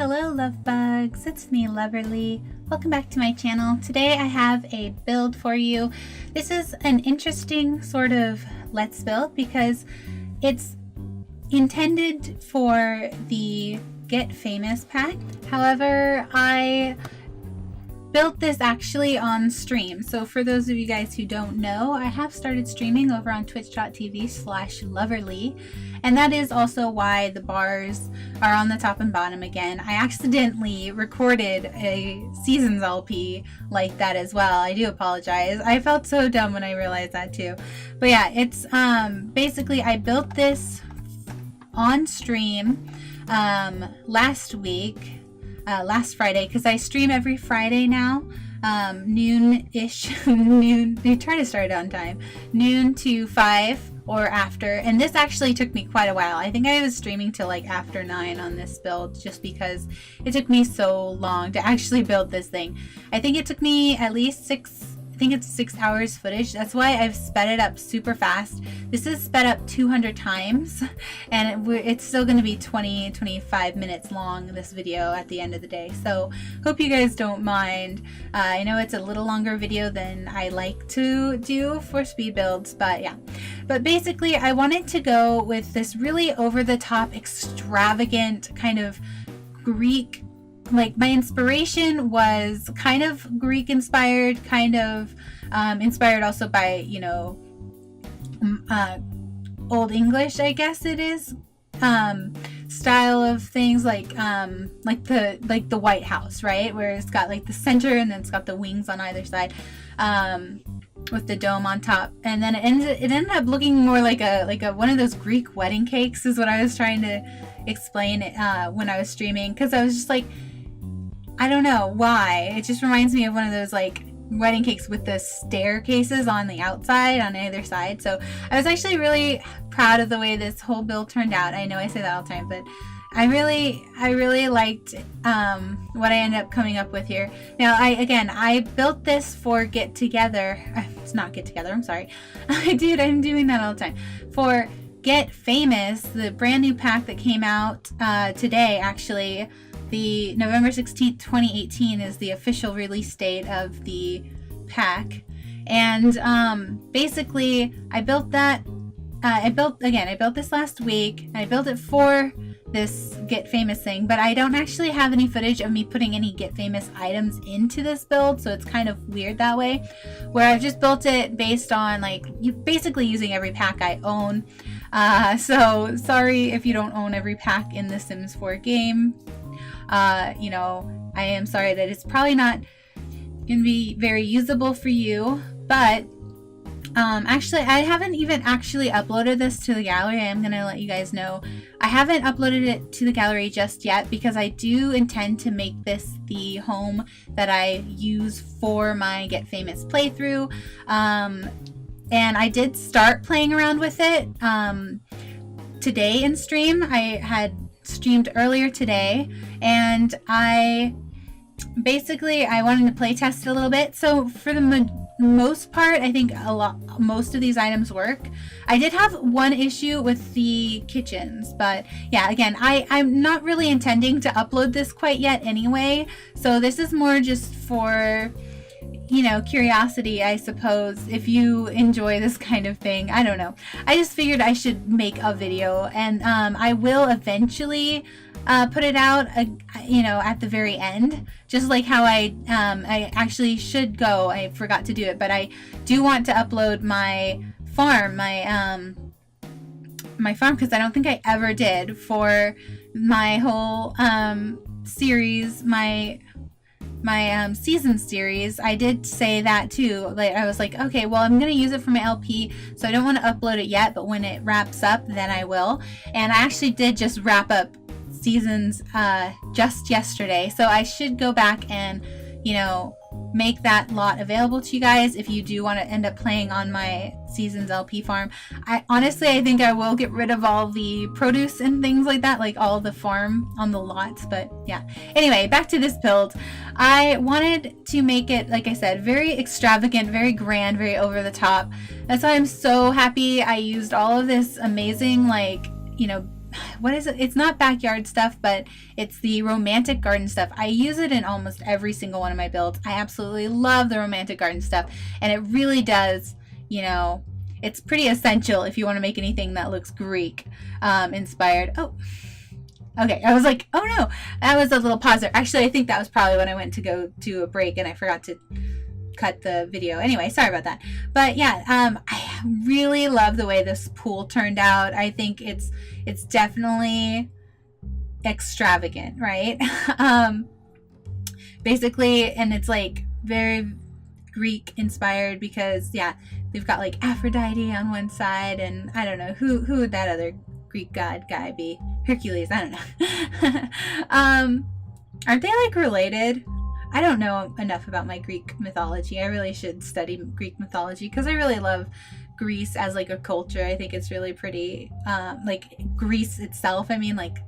Hello Lovebugs, it's me Loverrlee. Welcome back to my channel. Today I have a build for you. This is an interesting sort of let's build because it's intended for the Get Famous pack. However, I built this actually on stream. So for those of you guys who don't know, I have started streaming over on twitch.tv/Loverrlee. And that is also why the bars are on the top and bottom again. I accidentally recorded a Seasons LP like that as well. I do apologize. I felt so dumb when I realized that too. But yeah, it's basically I built this on stream last week. Last Friday, because I stream every Friday now, noon-ish, they try to start on time, noon to 5 or after, and this actually took me quite a while. I think I was streaming till like after 9 on this build, just because it took me so long to actually build this thing. I think it took me at least 6 hours footage. That's why I've sped it up super fast. This is sped up 200 times and it's still going to be 20-25 minutes long, this video, at the end of the day. So hope you guys don't mind. I know it's a little longer video than I like to do for speed builds, but yeah. But basically I wanted to go with this really over-the-top, extravagant kind of Greek, like my inspiration was kind of Greek inspired, kind of inspired also by, you know, Old English, I guess it is, style of things, like the White House, right, where it's got like the center and then it's got the wings on either side, with the dome on top, and then it ended up looking more like a one of those Greek wedding cakes is what I was trying to explain when I was streaming, because I was just like, I don't know why. It just reminds me of one of those like wedding cakes with the staircases on the outside on either side. So I was actually really proud of the way this whole build turned out. I know I say that all the time, but I really liked what I ended up coming up with here. Now I built this for Get Together. It's not Get Together, I'm sorry. I'm doing that all the time. For Get Famous, the brand new pack that came out today, actually. The November 16th, 2018 is the official release date of the pack. And basically I built that, I built this last week. I built it for this Get Famous thing, but I don't actually have any footage of me putting any Get Famous items into this build, so it's kind of weird that way, where I've just built it based on like basically using every pack I own. So sorry if you don't own every pack in the Sims 4 game. You know, I am sorry that it's probably not gonna be very usable for you, but actually I haven't even actually uploaded this to the gallery. I am gonna let you guys know I haven't uploaded it to the gallery just yet, because I do intend to make this the home that I use for my Get Famous playthrough, and I did start playing around with it today in stream. I had streamed earlier today, and I wanted to play test it a little bit. So for the most part, I think most of these items work. I did have one issue with the kitchens, but yeah, again, I'm not really intending to upload this quite yet anyway, so this is more just for, you know, curiosity, I suppose, if you enjoy this kind of thing. I don't know. I just figured I should make a video, and I will eventually put it out, you know, at the very end, just like how I actually should go. I forgot to do it, but I do want to upload my farm, my farm, because I don't think I ever did for my whole series, my season series. I did say that too. Like, I was like, okay, well, I'm gonna use it for my LP, so I don't want to upload it yet, but when it wraps up, then I will. And I actually did just wrap up seasons just yesterday, so I should go back and, you know, make that lot available to you guys if you do want to end up playing on my Seasons LP farm. I think I will get rid of all the produce and things like that, like all the farm on the lots, but yeah. Anyway, back to this build. I wanted to make it, like I said, very extravagant, very grand, very over the top. That's why I'm so happy I used all of this amazing, like, you know, what is it? It's not backyard stuff, but it's the romantic garden stuff. I use it in almost every single one of my builds. I absolutely love the romantic garden stuff, and it really does, you know, it's pretty essential if you want to make anything that looks Greek inspired. Oh, okay. I was like, oh no, that was a little pause there. Actually, I think that was probably when I went to go to a break and I forgot to cut the video. Anyway, sorry about that. But yeah, I really love the way this pool turned out. I think it's definitely extravagant, right? Basically, and it's like very Greek inspired because yeah, they've got like Aphrodite on one side, and I don't know who would that other Greek god guy be? Hercules, I don't know. Aren't they like related? I don't know enough about my Greek mythology. I really should study Greek mythology because I really love Greece as like a culture. I think it's really pretty, like Greece itself. I mean, like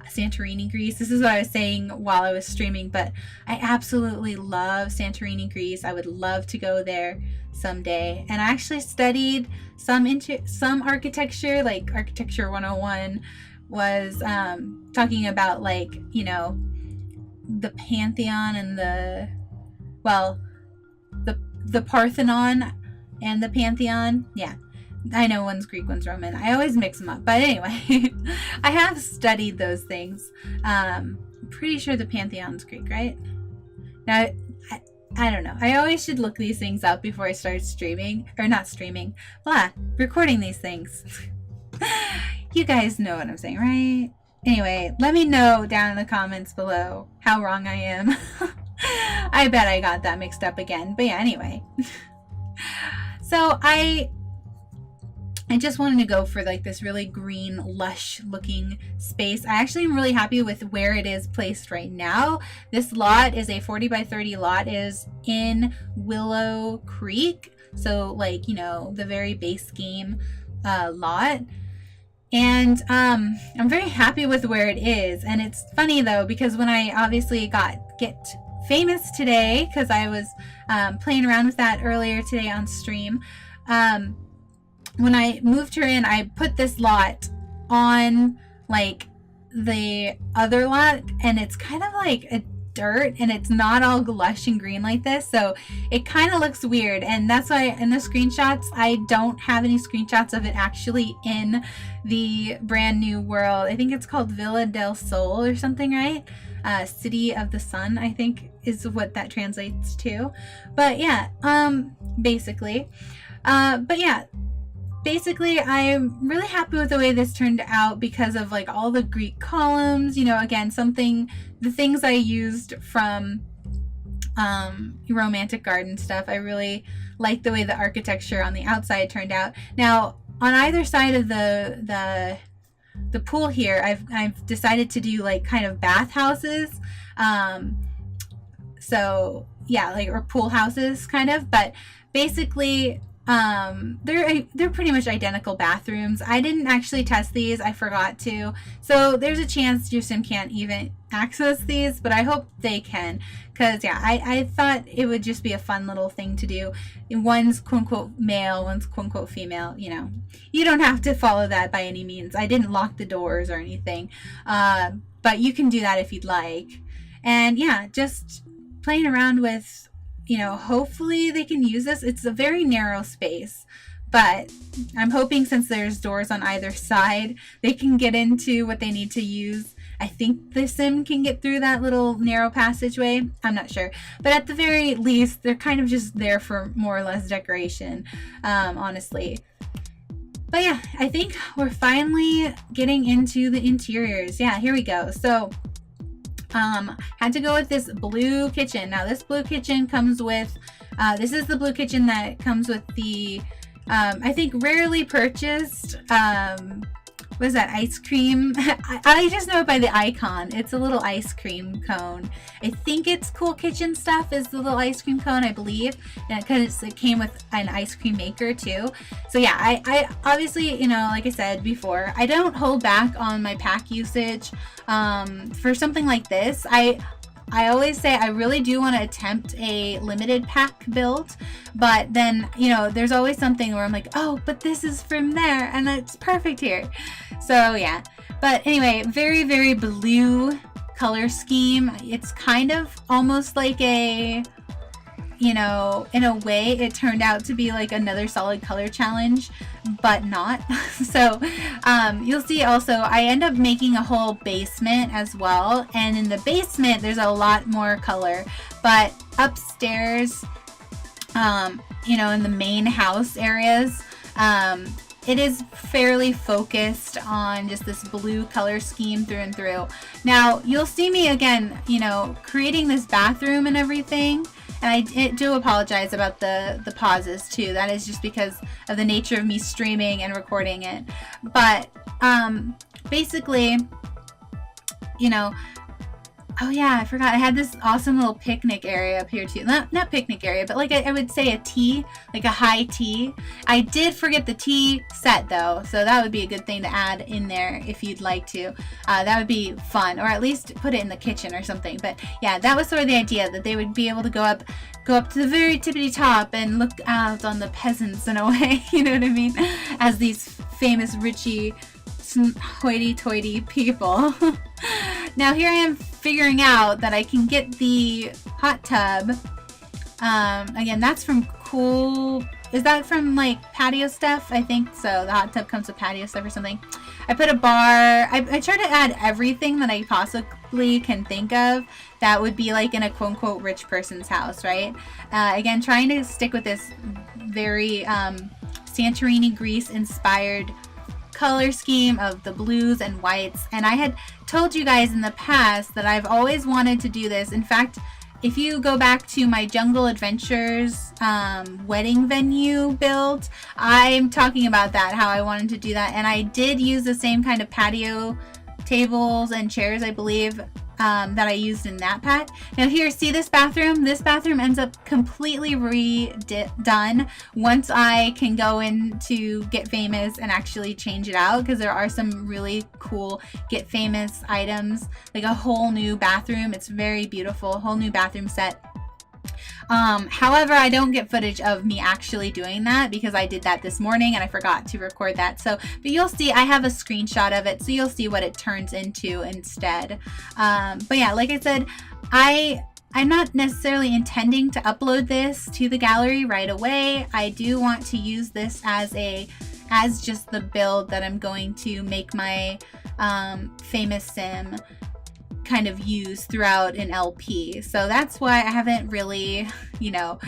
Santorini, Greece. This is what I was saying while I was streaming, but I absolutely love Santorini, Greece. I would love to go there someday. And I actually studied some architecture, like Architecture 101 was talking about like, you know, the Pantheon and the Parthenon and the Pantheon. Yeah, I know one's Greek, one's Roman. I always mix them up. But anyway, I have studied those things. I'm pretty sure the Pantheon's Greek, right? Now, I don't know. I always should look these things up before I start streaming. Or not streaming. Recording these things. You guys know what I'm saying, right? Anyway, let me know down in the comments below how wrong I am. I bet I got that mixed up again. But yeah, anyway. So I just wanted to go for like this really green, lush looking space. I actually am really happy with where it is placed right now. This lot is a 40 by 30 lot. It is in Willow Creek. So like, you know, the very base game lot. And I'm very happy with where it is. And it's funny though, because when I obviously get famous today, because I was playing around with that earlier today on stream, when I moved her in, I put this lot on like the other lot, and it's kind of like a dirt, and it's not all lush and green like this, so it kind of looks weird. And that's why in the screenshots, I don't have any screenshots of it actually in the brand new world. I think it's called Villa del Sol or something, right? City of the Sun, I think is what that translates to. But yeah, basically I'm really happy with the way this turned out because of like all the Greek columns, you know, again, the things I used from romantic garden stuff. I really like the way the architecture on the outside turned out. Now, on either side of the pool here, I've decided to do like kind of bathhouses. So yeah, like, or pool houses kind of, but basically they're pretty much identical bathrooms. I didn't actually test these, I forgot to, so there's a chance your sim can't even access these, but I hope they can, because yeah, I thought it would just be a fun little thing to do. One's quote-unquote male, one's quote-unquote female, you know. You don't have to follow that by any means. I didn't lock the doors or anything, but you can do that if you'd like. And yeah, just playing around with, you know, hopefully they can use this. It's a very narrow space, but I'm hoping since there's doors on either side, they can get into what they need to use. I think the sim can get through that little narrow passageway. I'm not sure, but at the very least, they're kind of just there for more or less decoration, honestly. But yeah, I think we're finally getting into the interiors. Yeah, here we go. So had to go with this blue kitchen. Now this blue kitchen comes with, this is the blue kitchen that comes with the, I think rarely purchased, what is that, ice cream? I just know it by the icon. It's a little ice cream cone. I think it's Cool Kitchen Stuff is the little ice cream cone, I believe. And because it came with an ice cream maker too. So yeah, I obviously, you know, like I said before, I don't hold back on my pack usage. For something like this, I always say I really do want to attempt a limited pack build, but then, you know, there's always something where I'm like, oh, but this is from there and it's perfect here. So yeah, But anyway, very, very blue color scheme. It's kind of almost like a, you know, in a way it turned out to be like another solid color challenge, but not. So you'll see also I end up making a whole basement as well, and in the basement there's a lot more color, but upstairs, you know, in the main house areas, it is fairly focused on just this blue color scheme through and through. Now you'll see me again, you know, creating this bathroom and everything. And I do apologize about the pauses too. That is just because of the nature of me streaming and recording it. But basically, you know, oh yeah, I forgot. I had this awesome little picnic area up here too. Not picnic area, but like I would say a tea, like a high tea. I did forget the tea set though, so that would be a good thing to add in there if you'd like to. That would be fun, or at least put it in the kitchen or something. But yeah, that was sort of the idea, that they would be able to go up to the very tippity top and look out on the peasants in a way, you know what I mean? As these famous Richie hoity-toity people. Now here I am figuring out that I can get the hot tub. Again, that's from is that from like patio stuff? I think so. The hot tub comes with patio stuff or something. I put a bar. I try to add everything that I possibly can think of that would be like in a quote-unquote rich person's house, right? Again, trying to stick with this very Santorini, Greece inspired color scheme of the blues and whites. And I had told you guys in the past that I've always wanted to do this. In fact, if you go back to my Jungle Adventures wedding venue build, I'm talking about that, how I wanted to do that. And I did use the same kind of patio tables and chairs, I believe, that I used in that pack. Now here, see this bathroom? This bathroom ends up completely redone once I can go into Get Famous and actually change it out, because there are some really cool Get Famous items, like a whole new bathroom. It's very beautiful, a whole new bathroom set. However, I don't get footage of me actually doing that because I did that this morning and I forgot to record that. So, but you'll see, I have a screenshot of it, so you'll see what it turns into instead. But yeah, like I said, I'm not necessarily intending to upload this to the gallery right away. I do want to use this as just the build that I'm going to make my famous sim kind of use throughout an LP. So that's why I haven't really, you know,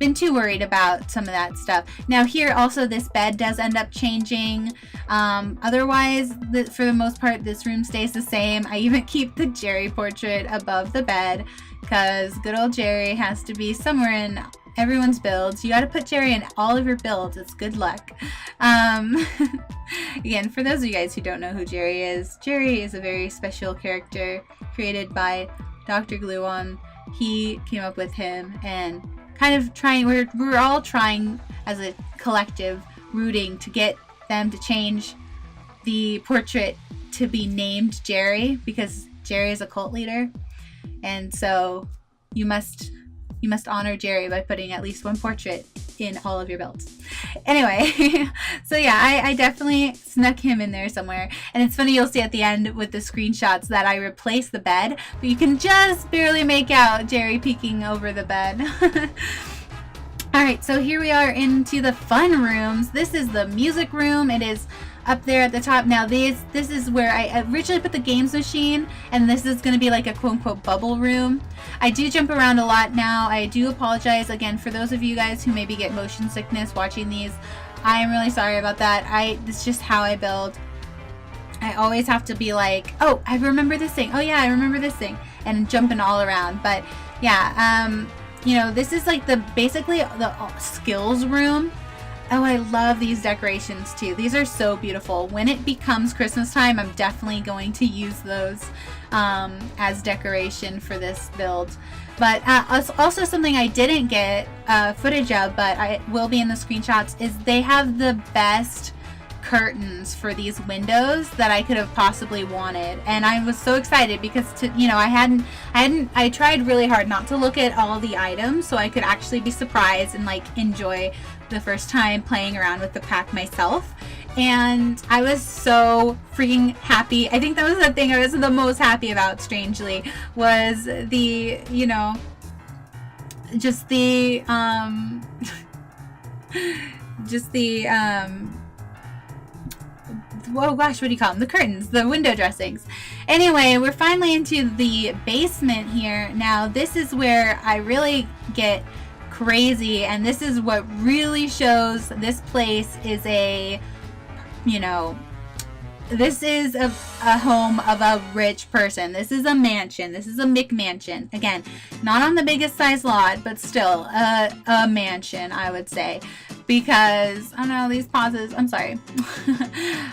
been too worried about some of that stuff. Now here also, this bed does end up changing. Otherwise, for the most part, this room stays the same. I even keep the Jerry portrait above the bed because good old Jerry has to be somewhere in everyone's builds. You got to put Jerry in all of your builds. It's good luck. Again, for those of you guys who don't know who Jerry is a very special character created by Dr. Gluon. He came up with him and kind of trying, we're all trying as a collective, rooting to get them to change the portrait to be named Jerry, because Jerry is a cult leader. And so you must honor Jerry by putting at least one portrait in all of your builds. Anyway, so yeah, I definitely snuck him in there somewhere. And it's funny, you'll see at the end with the screenshots that I replaced the bed, but you can just barely make out Jerry peeking over the bed. Alright, so here we are into the fun rooms. This is the music room. It is up there at the top. Now this is where I originally put the games machine, and this is going to be like a quote-unquote bubble room. I do jump around a lot now. I do apologize again for those of you guys who maybe get motion sickness watching these. I am really sorry about that. It's just how I build. I always have to be like, oh, I remember this thing. Oh yeah, I remember this thing, and jumping all around. But yeah, you know, this is like basically the skills room. Oh, I love these decorations too. These are so beautiful. When it becomes Christmas time, I'm definitely going to use those as decoration for this build. But also something I didn't get footage of, but I will be in the screenshots, is they have the best curtains for these windows that I could have possibly wanted. And I was so excited because I tried really hard not to look at all the items so I could actually be surprised and like enjoy the first time playing around with the pack myself. and I was so freaking happy. I think that was the thing I was the most happy about, strangely, was the, you know, just the oh gosh, what do you call them? The curtains, the window dressings. Anyway, we're finally into the basement here. Now, this is where I really get crazy, and this is what really shows this place is a, you know, this is a home of a rich person. This is a mansion. This is a McMansion. Again, not on the biggest size lot, but still a mansion, I would say. Because, I don't know, these pauses, I'm sorry.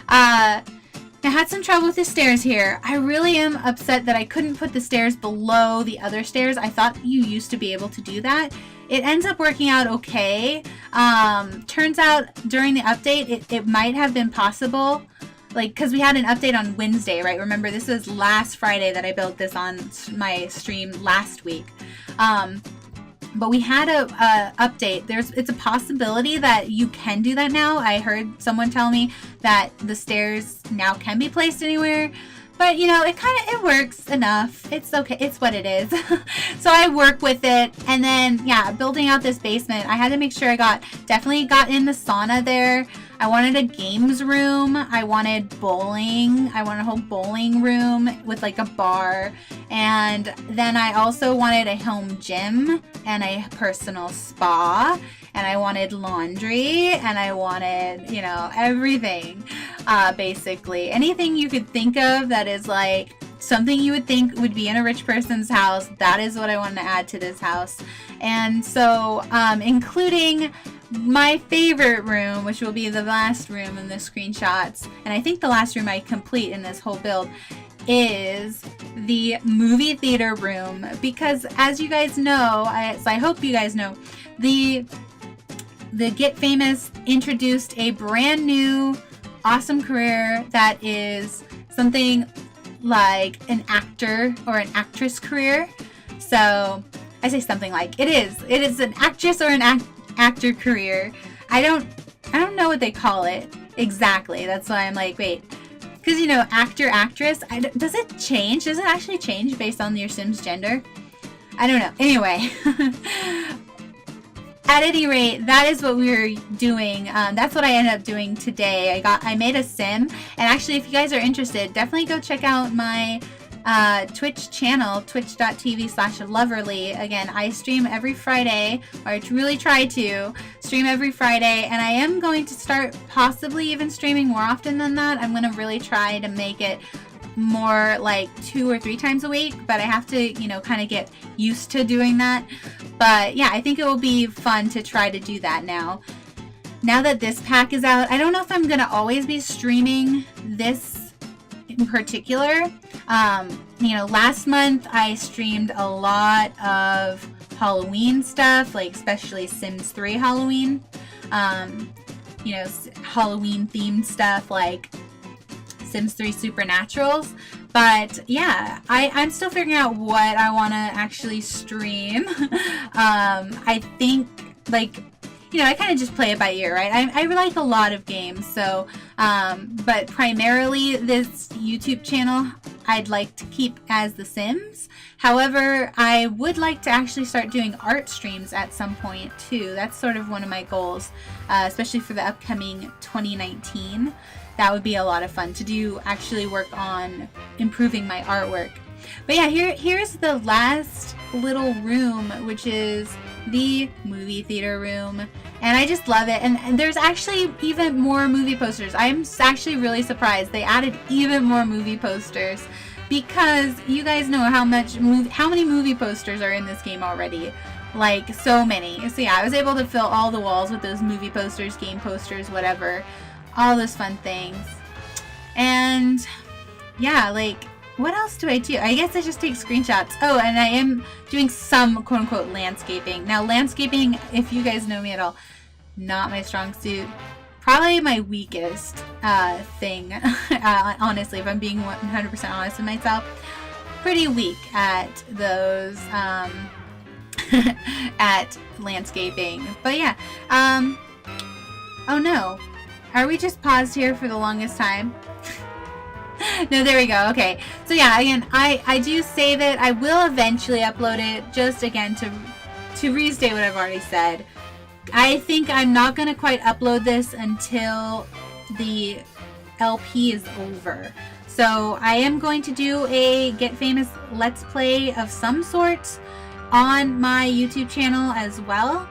I had some trouble with the stairs here. I really am upset that I couldn't put the stairs below the other stairs. I thought you used to be able to do that. It ends up working out okay. Turns out during the update, it might have been possible. Like, because we had an update on Wednesday, right? Remember, this was last Friday that I built this on my stream last week. But we had a update. It's a possibility that you can do that now. I heard someone tell me that the stairs now can be placed anywhere. But, you know, it works enough. It's okay. It's what it is. So I work with it. And then, yeah, building out this basement, I had to make sure I definitely got in the sauna there. I wanted a games room. I wanted bowling. I wanted a whole bowling room with like a bar. And then I also wanted a home gym and a personal spa. And I wanted laundry. And I wanted, you know, everything. Basically. Anything you could think of that is like something you would think would be in a rich person's house. That is what I wanted to add to this house. And so, including my favorite room, which will be the last room in the screenshots, and I think the last room I complete in this whole build, is the movie theater room. Because as you guys know, I hope you guys know, the Get Famous introduced a brand new awesome career that is something like an actor or an actress career. So I say something like it is an actress or an actor career. I don't know what they call it exactly. That's why I'm like, wait, because you know, actor, actress, does it change? Does it actually change based on your Sim's gender? I don't know. Anyway, at any rate, that is what we were doing. That's what I ended up doing today. I made a sim, and actually, if you guys are interested, definitely go check out my Twitch channel, twitch.tv/Loverrlee. Again, I stream every Friday, or I really try to stream every Friday, and I am going to start possibly even streaming more often than that. I'm going to really try to make it more like 2 or 3 times a week, but I have to, you know, kind of get used to doing that. But yeah, I think it will be fun to try to do that now. Now that this pack is out, I don't know if I'm going to always be streaming this in particular. You know, last month I streamed a lot of Halloween stuff, like especially Sims 3 Halloween. You know, Halloween themed stuff like Sims 3 Supernaturals. But yeah, I'm still figuring out what I want to actually stream. I think, like, you know, I kind of just play it by ear, right? I like a lot of games, so, but primarily this YouTube channel I'd like to keep as The Sims. However, I would like to actually start doing art streams at some point too. That's sort of one of my goals, especially for the upcoming 2019. That would be a lot of fun to do, actually work on improving my artwork. But yeah, here's the last little room, which is the movie theater room. And I just love it. And there's actually even more movie posters. I'm actually really surprised they added even more movie posters, because you guys know how many movie posters are in this game already. Like, so many. So yeah, I was able to fill all the walls with those movie posters, game posters, whatever. All those fun things. And yeah, like, what else do? I guess I just take screenshots. Oh, and I am doing some quote-unquote landscaping. Now, landscaping, if you guys know me at all, not my strong suit. Probably my weakest thing, honestly, if I'm being 100% honest with myself. Pretty weak at those, at landscaping. But yeah, oh no. Are we just paused here for the longest time? No, there we go. Okay. So yeah, again, I do save it. I will eventually upload it, just again to restate what I've already said. I think I'm not going to quite upload this until the LP is over. So I am going to do a Get Famous Let's Play of some sort on my YouTube channel as well.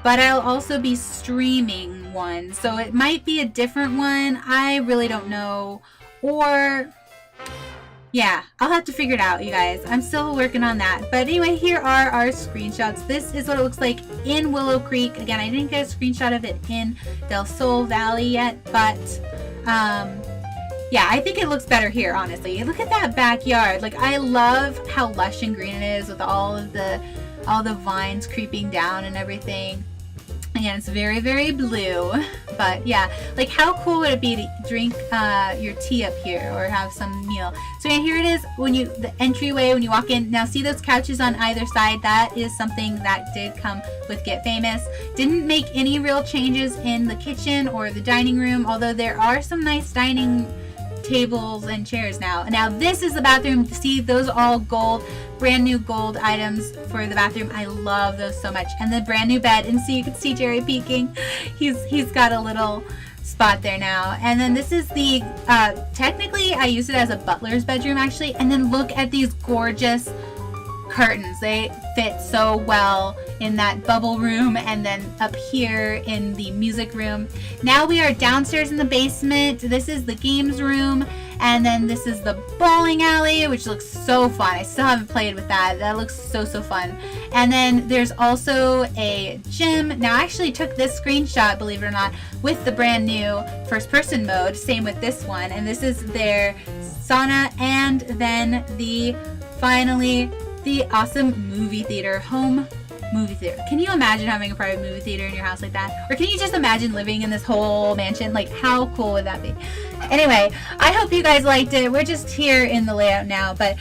But I'll also be streaming one. So it might be a different one. I really don't know. Or, yeah, I'll have to figure it out, you guys. I'm still working on that. But anyway, here are our screenshots. This is what it looks like in Willow Creek. Again, I didn't get a screenshot of it in Del Sol Valley yet, but yeah, I think it looks better here, honestly. Look at that backyard. Like, I love how lush and green it is with all the vines creeping down and everything. Again, it's very, very blue. But yeah, like, how cool would it be to drink your tea up here or have some meal? So yeah, here it is when the entryway when you walk in. Now see those couches on either side? That is something that did come with Get Famous. Didn't make any real changes in the kitchen or the dining room, although there are some nice dining tables and chairs now. Now this is the bathroom. See, those all gold, brand new gold items for the bathroom. I love those so much. And the brand new bed, and see, you can see Jerry peeking. He's got a little spot there now. And then this is the technically I use it as a butler's bedroom actually. And then look at these gorgeous curtains. They fit so well in that bubble room and then up here in the music room. Now we are downstairs in the basement. This is the games room, and then this is the bowling alley, which looks so fun. I still haven't played with that. That looks so fun. And then there's also a gym. Now I actually took this screenshot, believe it or not, with the brand new first person mode. Same with this one. And this is their sauna, and then finally the awesome movie theater, home movie theater. Can you imagine having a private movie theater in your house like that? Or can you just imagine living in this whole mansion? Like, how cool would that be? Anyway, I hope you guys liked it. We're just here in the layout now, but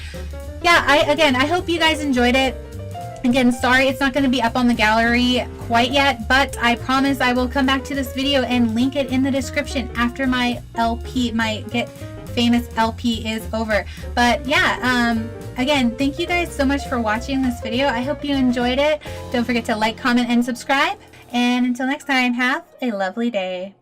yeah, I hope you guys enjoyed it. Again, sorry it's not going to be up on the gallery quite yet, but I promise I will come back to this video and link it in the description after my LP, my Get Famous LP is over. But yeah, again, thank you guys so much for watching this video. I hope you enjoyed it. Don't forget to like, comment, and subscribe. And until next time, have a lovely day.